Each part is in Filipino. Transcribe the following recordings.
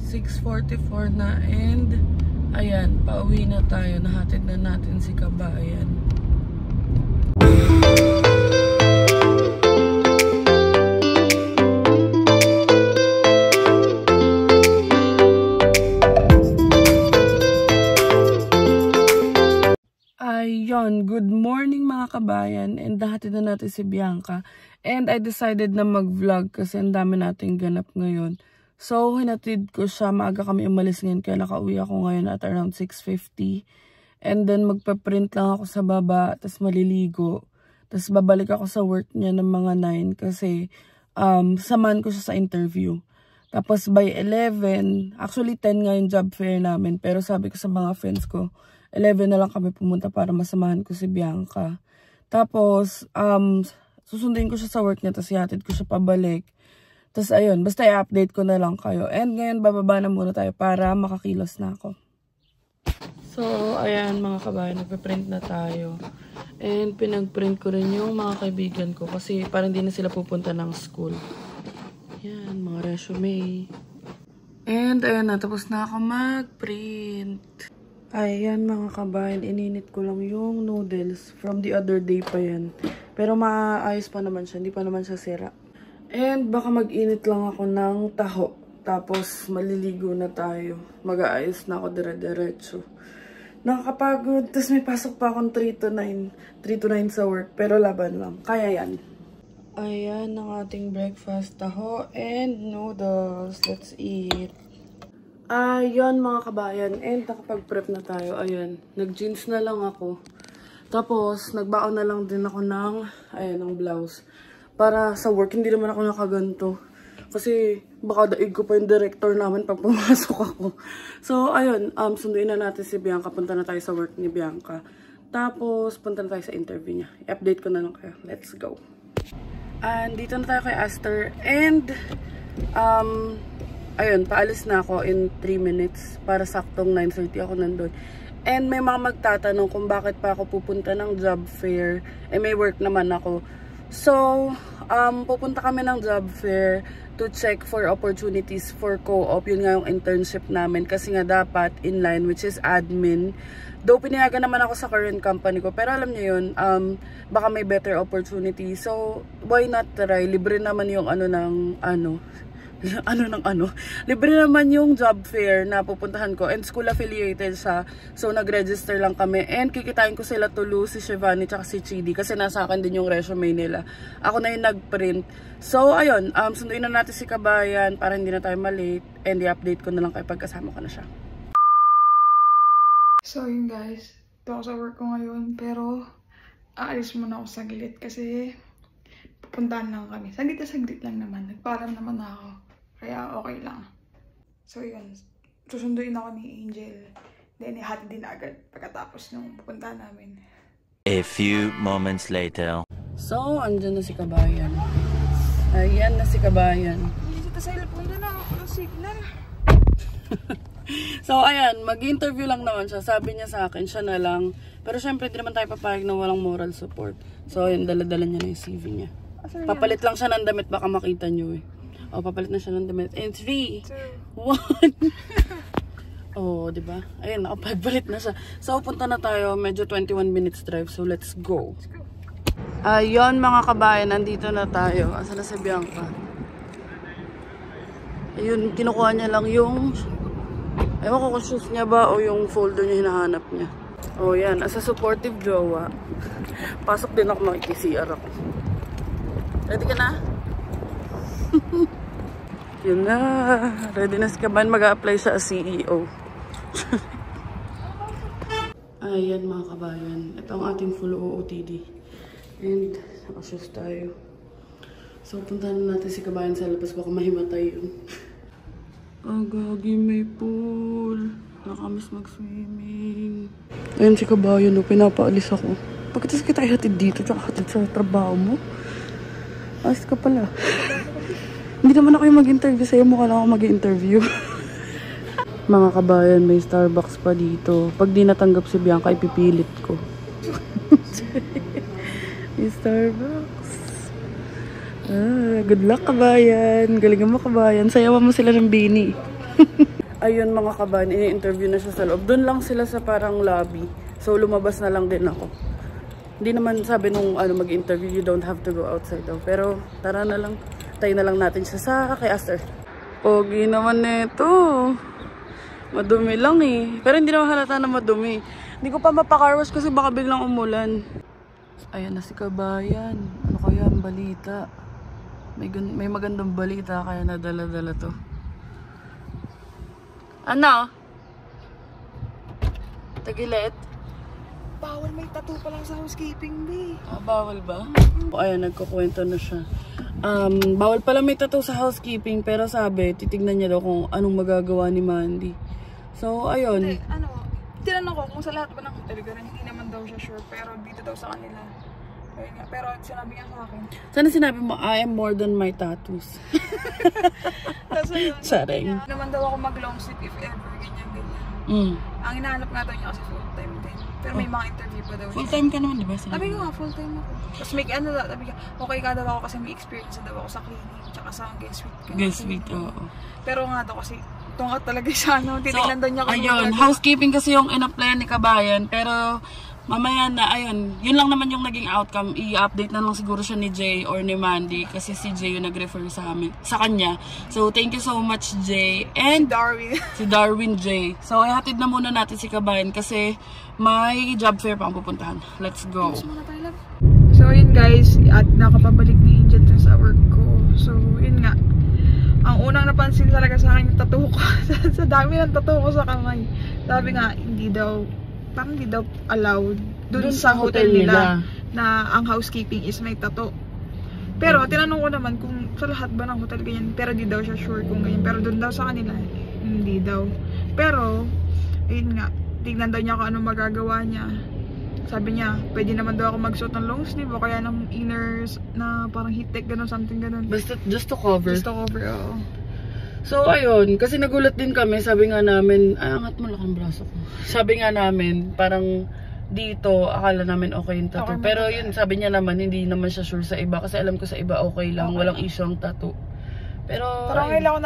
6:44 na and ayan, pauwi na tayo. Nahatid na natin si Kabayan. Ayun, good morning mga kabayan, and nahatid na natin si Bianca. And I decided na mag-vlog kasi ang dami nating ganap ngayon. So, hinatid ko siya. Maaga kami umalis ngayon kaya nakauwi ako ngayon at around 6:50. And then magpa-print lang ako sa baba, tas maliligo. Tas babalik ako sa work niya ng mga 9 kasi samahan ko siya sa interview. Tapos by 11, actually 10 nga yung job fair namin, pero sabi ko sa mga friends ko, 11 na lang kami pumunta para masamahan ko si Bianca. Tapos, susunduin ko siya sa work niya, tapos ihatid ko siya pabalik. Tapos ayun, basta i-update ko na lang kayo. And ngayon, bababa na muna tayo para makakilos na ako. So, ayan mga kabayan, nagpe-print na tayo. And pinag-print ko rin yung mga kaibigan ko kasi parang hindi na sila pupunta ng school. Yan, mga resume. And ayun na, tapos na ako mag-print. Ayan mga kabayan, ininit ko lang yung noodles. From the other day pa yan. Pero maayos pa naman siya, hindi pa naman siya sira. And baka mag-init lang ako ng taho. Tapos maliligo na tayo. Mag-aayos na ako dire-diretso. Nakakapagod. Tapos may pasok pa akong 3 to 9. 3 to 9 sa work. Pero laban lang. Kaya yan. Ayan ang ating breakfast. Taho and noodles. Let's eat. Ayan mga kabayan. And nakapag-prep na tayo. Ayan. Nag-jeans na lang ako. Tapos nagbaon na lang din ako ng, ayan, ng blouse. Para sa work, hindi naman ako nakaganto. Kasi baka daig ko pa yung director namin pag pumasok ako. So, ayun, sunduin na natin si Bianca. Punta na tayo sa work ni Bianca. Tapos, punta na tayo sa interview niya. I-update ko na lang kayo. Let's go. And dito na tayo kay Aster. And, ayun, paalis na ako in 3 minutes. Para saktong 9:30 ako nandun. And may mga magtatanong kung bakit pa ako pupunta ng job fair. Eh, may work naman ako. So, pupunta kami ng job fair to check for opportunities for co-op. Yun nga yung internship namin. Kasi nga dapat inline, which is admin. Though pinayagan naman ako sa current company ko. Pero alam niyo yun, baka may better opportunity. So, why not try? Libre naman yung libre naman yung job fair na pupuntahan ko, and school affiliated siya, so nag-register lang kami, and kikitain ko sila Tulu, si Shivani, tsaka si Chidi, kasi nasa akin din yung resume nila. Ako na yung nag-print. So ayun, sunduin na natin si Kabayan para hindi na tayo malate, and i-update ko na lang kayo pagkasama ko na siya. So yun guys, ito ako sa work ko ngayon, pero aalis muna ako saglit kasi pupuntahan lang kami. Saglit lang naman, nagpaalam naman ako. Kaya okay lang. So yun, susunduin ako ni Angel. Then ihatid din agad pagkatapos nung pupunta namin. A few moments later. So, andyan na si Kabayan. Ayan na si Kabayan. Dito sa cellphone na ako ng signal. So, ayan, mag-interview lang naman siya. Sabi niya sa akin, siya na lang. Pero syempre, hindi naman tayo papayag na walang moral support. So, ayan, dala-dala niya na yung CV niya. Papalit lang siya ng damit, baka makita niyo eh. O, papalit na siya ng damit. And 3, 1. Oh, diba? Ayun, nakapagpalit na siya. So, punta na tayo. Medyo 21 minutes drive. So, let's go. Ayun, mga kabayan. Nandito na tayo. Asa na si Bianca? Ayun, kinukuha niya lang yung... Ewan ko kung shoes niya ba o yung folder niya hinahanap niya. Oh, yan. As a supportive jowa. Pasok din ako, makikisiar ako. Ready ka na? Yun na. Ready na si Kabayan. Mag-a-apply siya as CEO. Ayan mga kabayan. Ito ang ating full OOTD. And nakashoes tayo. So puntahan natin si Kabayan sa labas. Baka mahimatay yun. Gagi, may pool. Nakamiss mag-swimming. Ayan si Kabayan. Pinapaalis ako. Pagkatas kita ihatid dito. Tsaka hatid sa trabaho mo. Ayos ka pala. Hindi naman ako yung mag-interview sa'yo. Mukha lang ako mag-interview. Mga kabayan, may Starbucks pa dito. Pag di natanggap si Bianca, ipipilit ko. May Starbucks. Good luck kabayan. Galingan mo kabayan. Sayawan mo sila ng bini. Ayun mga kabayan, ini-interview na siya sa loob. Doon lang sila sa parang lobby. So lumabas na lang din ako. Hindi naman sabi nung mag-interview, you don't have to go outside daw. Pero tara na lang, tayo na lang natin siya sa kay Aster. Pogi naman nito. Madumi lang eh. Pero hindi naman halata na madumi. Hindi ko pa mapakarwash kasi baka biglang umulan. Ayan na si kabayan. Ano kaya ang balita? May magandang balita kaya nadala-dala to. Ano? Tagilit? Bawal, may tattoo pa lang sa housekeeping, be. Bawal ba? Ayan, nagkukwento na siya. Bawal pala may tattoo sa housekeeping, pero sabi, titignan niya daw kung anong magagawa ni Mandy. So, ayun. Hindi, tinanong ko kung sa lahat ba ng hotel, hindi naman daw siya sure, pero dito daw sa kanila. Pero sinabi niya sa akin. Sana sinabi mo, I am more than my tattoos. Kasi yun, Charing. naman daw ako mag-long sleep if ever, ganyan. Ang hinahanap nga daw niya kasi full-time din. Pero may mga interview pa daw. Full-time ka naman, di ba? Sabi ko nga, full-time ako. Tapos may sabi ko, okay ka daw ako kasi may experience na daw ako sa cleaning, tsaka sa guest suite. Guest suite, oo. Pero nga daw kasi, tungat talaga siya, titignan daw niya kung ayun, housekeeping kasi yung in-applyan ni kabayan, pero mamaya na, ayun, yun lang naman yung naging outcome. I-update na lang siguro siya ni Jay or ni Mandy kasi si Jay yung nag-refer sa kanya. So, thank you so much, Jay. And si Darwin Jay. So, ihatid na muna natin si kabayan kasi may job fair pa ang pupuntahan. Let's go. So, yun guys, at nakapabalik ni Angel dun sa work ko. So, yun nga. Ang unang napansin talaga sa akin yung tattoo ko. Sa dami ng tattoo ko sa kamay. Sabi nga, hindi daw allowed dun sa hotel nila na ang housekeeping is may tattoo. Pero tinanong ko naman kung sa lahat ba ng hotel ganyan, pero di daw siya sure kung ganyan. Pero dun daw sa kanila, hindi daw. Pero, ayun nga, tignan daw niya kung anong magagawa niya. Sabi niya, pwede naman daw ako magsuot ng long sleeve o kaya ng inners na parang heat tech, gano'n, something gano'n. Basta just to cover. Just to cover, oo. So, ayun, kasi nagulat din kami, sabi nga namin, ay, angat mo lang ang braso ko. Sabi nga namin, parang dito, akala namin okay yung tattoo. Okay, pero yun, sabi niya naman, hindi naman siya sure sa iba. Kasi alam ko sa iba, okay lang, walang issue ang tattoo. Pero, parang ngayon ako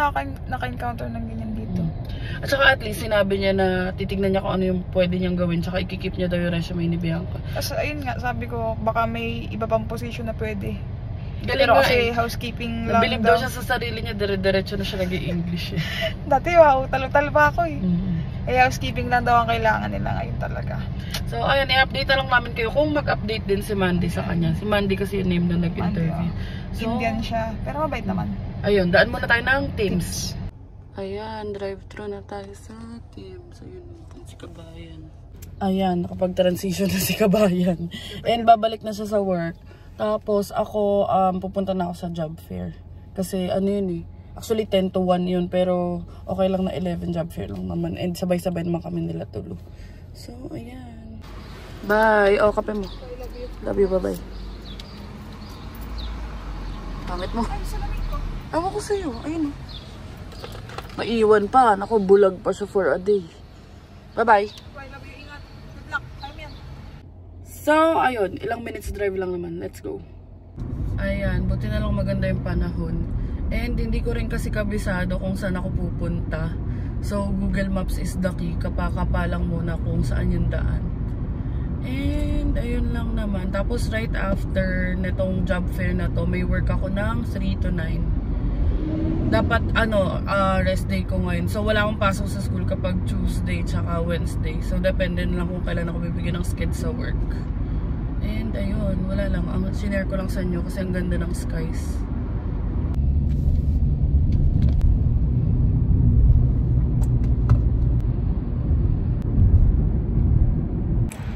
naka-encounter ng ganyan dito. At saka at least, sinabi niya na titignan niya kung ano yung pwede niyang gawin. Tsaka ikikip niya daw yung resume ni Bianca. Kasi ayun nga, sabi ko, baka may iba pang position na pwede. Galing pero nga kasi housekeeping lang nabilib daw siya sa sarili niya, dire-diretso na siya nag-i-English eh. Dati wow, talo-talo pa ako eh. Eh, housekeeping lang daw ang kailangan nila ngayon talaga. So ayun, i-update na lang namin kayo kung mag-update din si Mandy sa kanya. Si Mandy kasi yung name na nag-interview. So, Indian siya, pero mabait naman. Ayun, daan muna tayo ng Teams. Ayan, drive-thru na tayo sa Teams. Ayun, si kabayan. Ayan, nakapag-transition na si kabayan. And babalik na siya sa work. Tapos ako, pupunta na ako sa job fair. Kasi ano yun eh. Actually 10 to 1 yun. Pero okay lang na 11 job fair lang naman. And sabay-sabay naman kami nila tulo. So, ayan. Bye. O, kape mo. Love you. Bye-bye. Pangit mo. Ewan ko sa'yo. Ayun o. Maiwan pa. Naku, bulag pa siya for a day. Bye-bye. So, ayun, ilang minutes drive lang naman. Let's go. Ayan, buti na lang maganda yung panahon. And hindi ko rin kasi kabisado kung saan ako pupunta. So, Google Maps is the key. Kapaka lang muna kung saan yung daan. And, ayun lang naman. Tapos, right after netong job fair na to, may work ako ng 3 to 9. Dapat, rest day ko ngayon. So, wala akong pasok sa school kapag Tuesday tsaka Wednesday. So, depende na lang kung kailan ako bibigyan ng sked sa work. And, ayun, wala lang. Sinare ko lang sa inyo kasi ang ganda ng skies.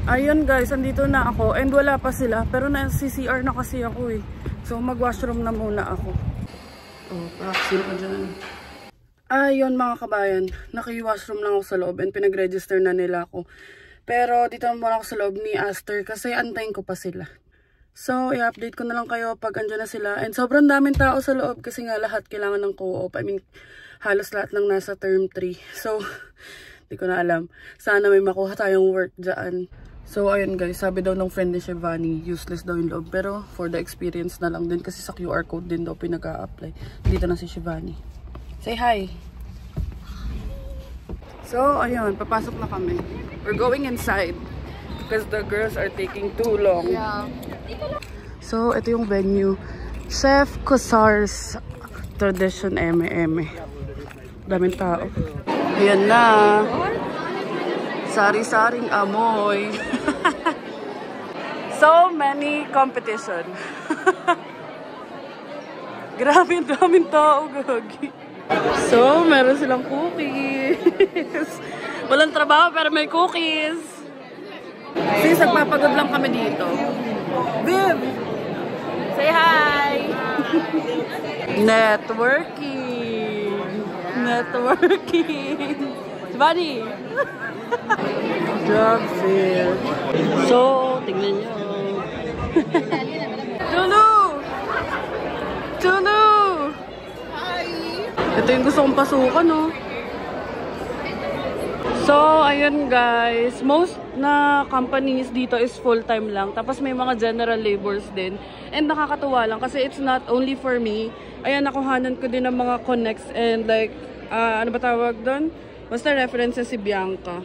Ayun guys, andito na ako. And wala pa sila. Pero nasi-CR na kasi ako eh. So, mag-washroom na muna ako. Oh, paksin ko dyan. Ayun mga kabayan, naki-washroom lang ako sa loob and pinag-register na nila ako. Pero dito muna ako sa loob ni Aster kasi antayin ko pa sila. So, i-update ko na lang kayo pag andyan na sila. And sobrang daming tao sa loob kasi nga lahat kailangan ng co-op. I mean, halos lahat lang nasa term 3. So, di ko na alam. Sana may makuha tayong work dyan. So, ayun guys, sabi daw ng friend ni Shivani, useless daw yung loob. Pero, for the experience na lang din kasi sa QR code din daw pinag-a-apply. Dito na si Shivani. Say hi! So, ayun, papasok na kami. We're going inside because the girls are taking too long. Yeah. So, ito yung venue. Chef Cosar's Tradition M&M. Daming tao. Ayan na. Sari-saring amoy. So many competition. Grabe, daming tao, gagi. So, meron silang cookies. Walang trabaho pero may cookies. Since nagpapagod lang kami dito. Viv! Say hi! Networking! Networking! Bunny! Job fair. So, tingnan nyo. Tulu! Tulu! Ito yung gusto kong pasukan, no? So, ayun guys. Most na companies dito is full-time lang. Tapos may mga general labors din. And nakakatuwa lang kasi it's not only for me. Ayan, nakuhanan ko din ng mga connects and like, ano ba tawag doon? Basta references si Bianca.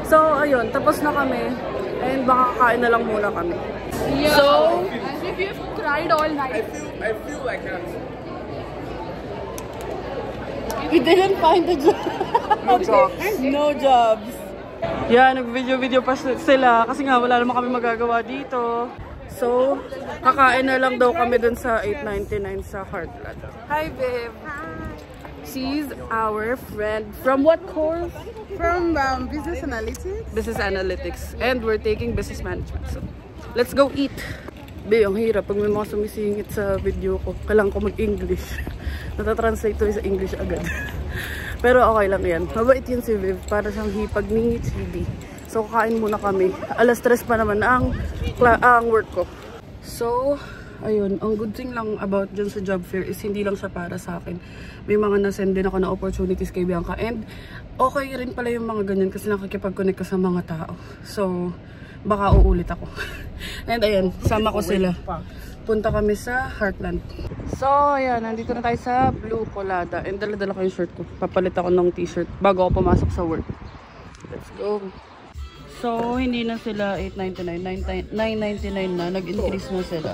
So, ayun. Tapos na kami. And baka kakain na lang muna kami. Yeah. So, as if you've cried all night. I feel like cancer. we didn't find a job. No jobs. No jobs. Yeah, nag-video-video pa sila kasi nga wala naman kami magagawa dito. So, kakain na lang daw kami dun sa 899 sa Heartland. Hi, babe. Hi. She's our friend. From what course? From Business Analytics. Business Analytics. And we're taking Business Management. So, let's go eat. Be, ang hirap. Pag may mga sumisingit sa video ko, kailangan ko mag-English. Natatranslate to sa English agad. Pero okay lang yan. Mabait yun si Viv. Para siyang hipag ni Chidi. So, kakain muna kami. Alas 3 pa naman ang work ko. So, ayun. Ang good thing lang about dyan sa job fair is hindi lang siya para sa akin. May mga nasend din ako na opportunities kay Bianca. And okay rin pala yung mga ganyan kasi nakikipag-connect ka sa mga tao. So, baka uulit ako. And ayun, sama ko sila. Punta kami sa Heartland. So, ayan, nandito na tayo sa Blue Colada. And dala-dala ko yung shirt ko. Papalit ako ng t-shirt bago ako pumasok sa work. Let's go. So, hindi na sila 8.99, 9.99 na. Nag-increase na sila.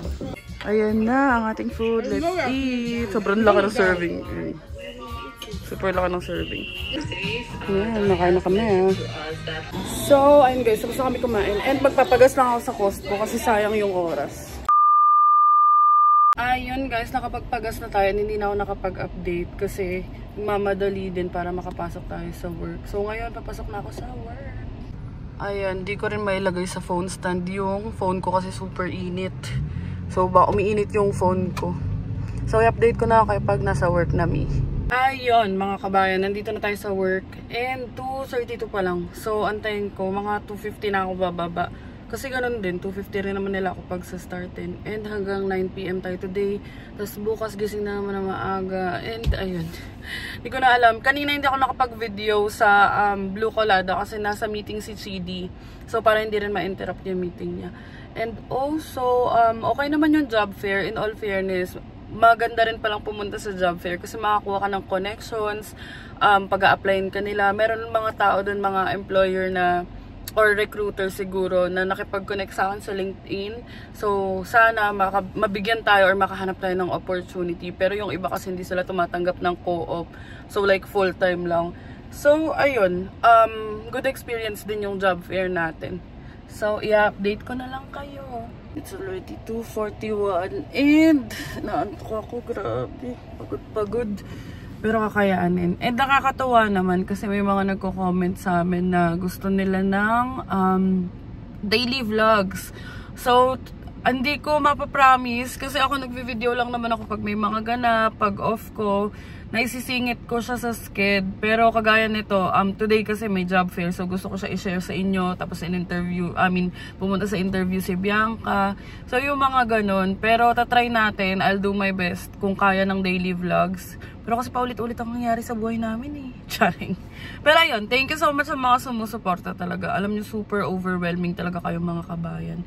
Ayan na ang ating food. Let's eat. Sobrang laki ng serving. Super laki ng serving. Ayan, nakain na kami. So, ayun guys. Tapos na kami kumain. And magpapagas lang ako sa Costco kasi sayang yung oras. Ayun guys, nakapagpagas na tayo. Hindi na ako nakapag-update kasi mamadali din para makapasok tayo sa work. So ngayon, papasok na ako sa work. Ayan, di ko rin mailagay sa phone stand yung phone ko kasi super init. So ba umiinit yung phone ko. So i-update ko na ako pag nasa work na me. Ayun mga kabayan, nandito na tayo sa work. And 2:32 pa lang. So antayin ko, mga 2:50 na ako bababa. Kasi ganun din, 2:50 rin naman nila ako pag sa startin. And hanggang 9 PM tayo today. Tapos bukas gising na naman na maaga. And ayun. Hindi ko na alam. Kanina hindi ako nakapag-video sa Blue Colada kasi nasa meeting si Chidi. So para hindi rin ma-interrupt yung meeting niya. And also, okay naman yung job fair. In all fairness, maganda rin palang pumunta sa job fair kasi makakuha ka ng connections. Pag-a-applyin ka nila. Meron mga tao dun, mga employer na or recruiter siguro na nakipag-connect sa akin sa LinkedIn. So, sana mabigyan tayo or makahanap tayo ng opportunity. Pero yung iba kasi hindi sila tumatanggap ng co-op. So, like full-time lang. So, ayun. Good experience din yung job fair natin. So, i-update ko na lang kayo. It's already 2:41 and naantok ako. Grabe. Pagod. Pero kakayaanin. And nakakatuwa naman kasi may mga nagko-comment sa amin na gusto nila ng daily vlogs. So, hindi ko mapapromise kasi ako nagvi-video lang naman ako pag may mga ganap, pag off ko. Naisisingit ko siya sa sked. Pero kagaya nito, today kasi may job fair. So gusto ko siya i-share sa inyo. Tapos pumunta sa interview si Bianca. So yung mga ganun. Pero tatry natin. I'll do my best kung kaya ng daily vlogs. Pero kasi paulit-ulit ang nangyari sa buhay namin eh. Charing. Pero ayun, thank you so much sa mga sumusuporta talaga. Alam nyo, super overwhelming talaga kayong mga kabayan.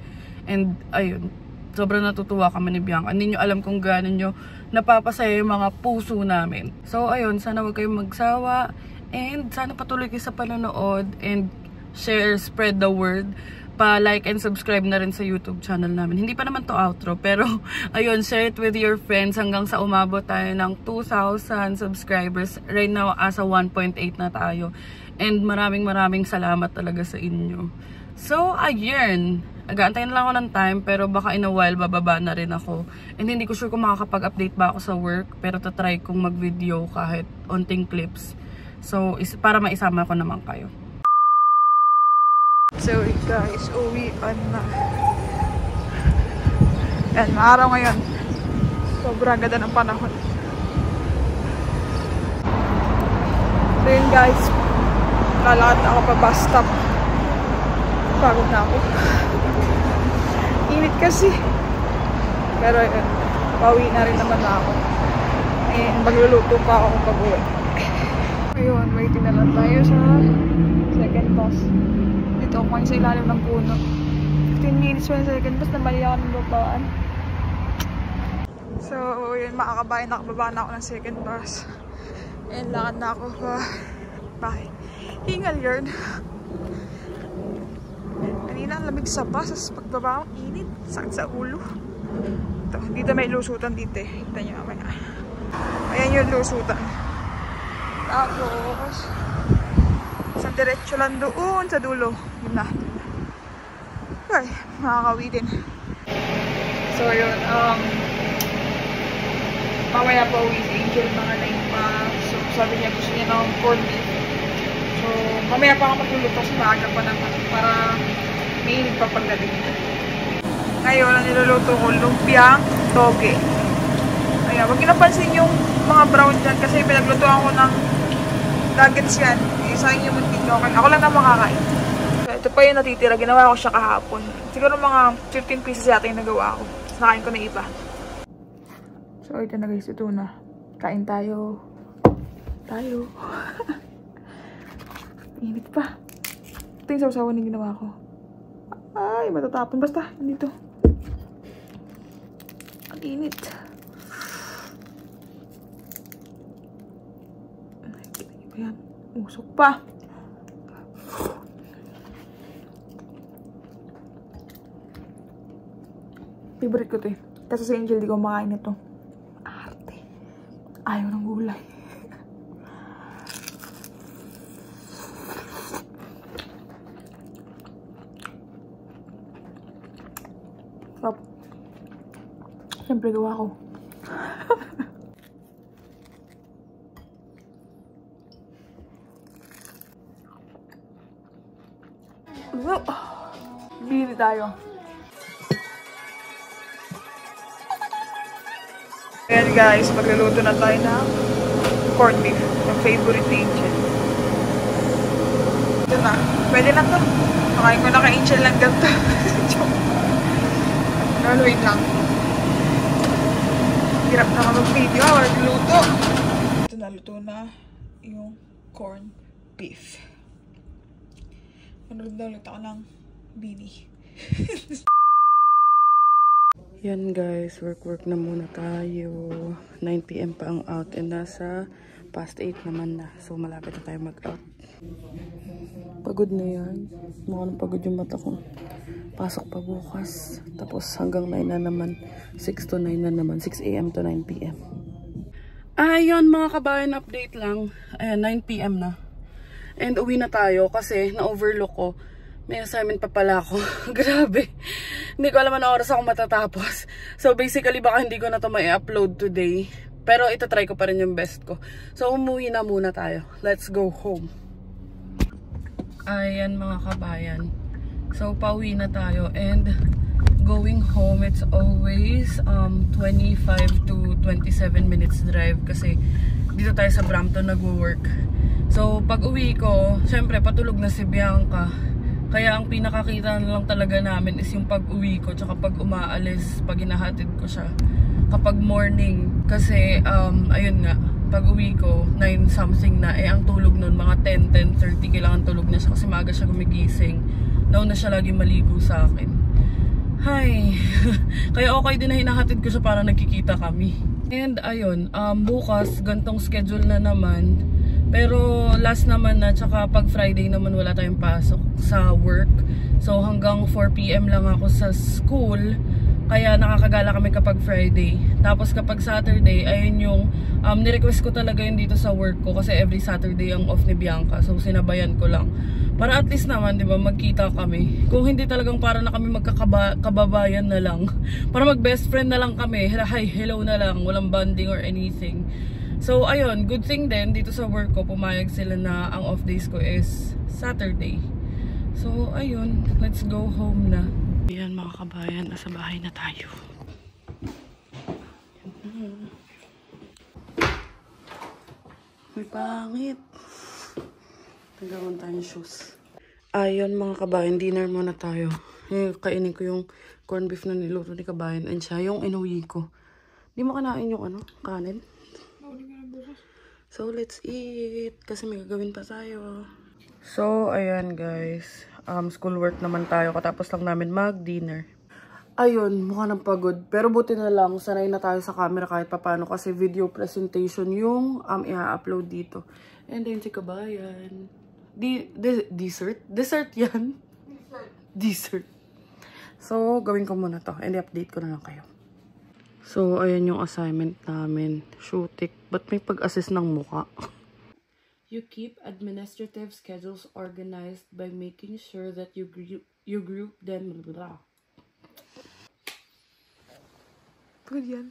And ayun, sobrang natutuwa kami ni Bianca. Hindi nyo alam kung gaano nyo napapasaya yung mga puso namin. So ayun, sana huwag kayong magsawa. And sana patuloy kayo sa panonood and share, spread the word. Pa-like and subscribe na rin sa YouTube channel namin. Hindi pa naman to outro, pero ayun, share it with your friends hanggang sa umabot tayo ng 2,000 subscribers. Right now, asa 1.8 na tayo. And maraming salamat talaga sa inyo. So, ayun. Nag-aantay na lang ako ng time, pero baka in a while, bababa na rin ako. And hindi ko sure kung makakapag-update ba ako sa work, pero tatry kong mag-video kahit onting clips. So, para maisama ko naman kayo. So guys, uwian na. Yan, maaraw ngayon. Sobrang ganda ng panahon. So yun guys, lalakad na ako pa bus stop. Pagod na ako. Init kasi. Pero yun, pauwi na rin naman na ako. And magluluto pa ako pag-uwi. Ayun, waiting na lang tayo sa second bus. Dito ako ngayon sa ilalim ng puno. 15 minutes pa yung second bus, nabali ako ng babaan. So, yun, makakabayan, nakababa na ako ng second bus. And lakad na ako pa bahay. Hingal yun. Kanina ang lamig sa bus, tapos pagbaba ang init, sakit sa ulo. Ito, dito may lusutan dito eh. Kita nyo mamaya. Ayan yung lusutan. Tapos, isang diretso lang doon sa dulo. Yun na. Ay, makakawi din. So, yun. Mamaya pa uwi si Angel mga 9 pa. So, sabi niya gusto niya ng corned beef. So, mamaya pa ako magluluto kasi maaga pa naman para mainit pa pagdating. Ngayon, ang niluluto ko, lumpiang toge. Ayan, wag napansin yung mga brown dyan kasi pinaglutuan ko ng nuggets yan. Sayang yung muntik ko. Ako lang na makakain. So, ito pa yung natitira. Ginawa ko siya kahapon. Siguro mga 15 pieces yata yung nagawa ko. Nakain ko na iba. So, ito na guys. Ito na. Kain tayo. Init pa. Ito yung sausawan yung ginawa ko. Ay, matatapon. Basta, nandito. Ang init. Ayan. Usok pa. Favorite ko to eh. Kasi si Angel di ko makain ito. Arte. Ayaw ng gulay. Stop. Siyempre gawa ko. Bili tayo. Ayan guys, magluluto na tayo ng corned beef. Yung favorite ni Angel. Ito na. Pwede na to. Makain ko na kay Angel lang ganito. No, wait lang. Hirap na mag-video. Magluluto. Ito na, luto na yung corned beef. Manood na ulit ako ng Bini. Yan guys, work na muna tayo. 9 PM pa ang out and nasa past 8 naman na. So malapit na tayo mag-out. Pagod na yan. Mukhang pagod yung mata ko. Pasok pa bukas. Tapos hanggang 9 na naman. 6 to 9 na naman. 6 AM to 9 PM. Ayun mga kabayan, update lang. Ayan, 9 PM na. And uwi na tayo kasi na-overlook ko. May assignment pa pala ako. Grabe. Hindi ko alam na oras ako matatapos. So basically baka hindi ko na to ma-upload today. Pero itatry ko pa rin yung best ko. So umuwi na muna tayo. Let's go home. Ayan mga kabayan. So pauwi na tayo. And going home, it's always 25 to 27 minutes drive. Kasi dito tayo sa Brampton nagwo-work. So pag uwi ko, syempre patulog na si Bianca. Kaya ang pinakakita na lang talaga namin is yung pag-uwi ko tsaka pag umaalis, pag hinahatid ko siya. Kapag morning, kasi ayun nga, pag-uwi ko, 9 something na, ang tulog nun, mga 10:30, kailangan tulog na siya kasi maaga siya gumigising. Nauna siya lagi maligo sa akin. Hay, kaya okay din na hinahatid ko siya para nagkikita kami. And ayun, bukas, gantong schedule na naman. Pero last naman na, tsaka pag Friday naman wala tayong pasok sa work. So hanggang 4 PM lang ako sa school. Kaya nakakagala kami kapag Friday. Tapos kapag Saturday, ayun yung nirequest ko talaga yun dito sa work ko. Kasi every Saturday ang off ni Bianca. So sinabayan ko lang. Para at least naman, di ba, magkita kami. Kung hindi talagang para na kami magkakababayan na lang. Para mag-best friend na lang kami. Hi, hello na lang. Walang bonding or anything. So, ayun, good thing din, dito sa work ko, pumayag sila na ang off days ko is Saturday. So, ayun, let's go home na. Ayan mga kabayan, nasa bahay na tayo. May pangit. Nagawin tayong shoes. Ayun mga kabayan, dinner muna tayo. Kainin ko yung corned beef na niluto ni kabayan and siya yung inuwi ko. Di mo kanain yung kanin? So, let's eat. Kasi may gagawin pa tayo. So, ayan guys. Schoolwork naman tayo. Katapos lang namin mag-dinner. Ayun, mukha ng pagod. Pero buti na lang, sanay na tayo sa camera kahit papano. Kasi video presentation yung i-upload dito. And then si kabayan. Dessert? Dessert yan? Dessert. So, gawin ko muna to. And i-update ko na lang kayo. So, ayan yung assignment namin. Shootik. Ba't may pag-assist ng mukha? You keep administrative schedules organized by making sure that you group them. Blah. Good yan.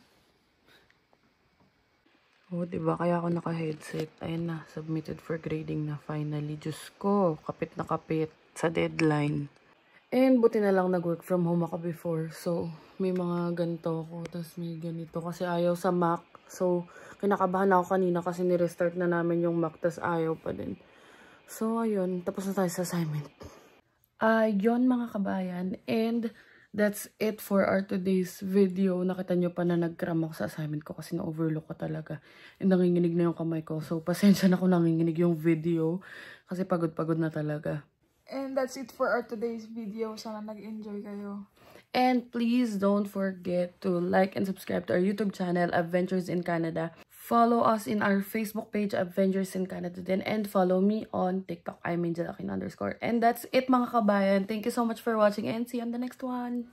Oh, diba? Kaya ako naka-headset. Ayan na. Submitted for grading na finally. Diyos ko. Kapit na kapit sa deadline. And buti na lang nag-work from home ako before. So, may mga ganito ako. Tapos may ganito. Kasi ayaw sa Mac. So, kinakabahan ako kanina kasi ni-restart na namin yung Mac. Tapos ayaw pa din. So, ayun. Tapos na tayo sa assignment. Yun mga kabayan. And that's it for our today's video. Nakita nyo pa na nag-cram ako sa assignment ko kasi na-overlook ko talaga. And nanginginig na yung kamay ko. So, pasensya na kung nanginginig yung video. Kasi pagod-pagod na talaga. And that's it for our today's video. Sana nag-enjoy kayo. And please don't forget to like and subscribe to our YouTube channel, Adventures in Canada. Follow us in our Facebook page, Adventures in Canada din. And follow me on TikTok, I'm Angel_. And that's it mga kabayan. Thank you so much for watching and see you on the next one.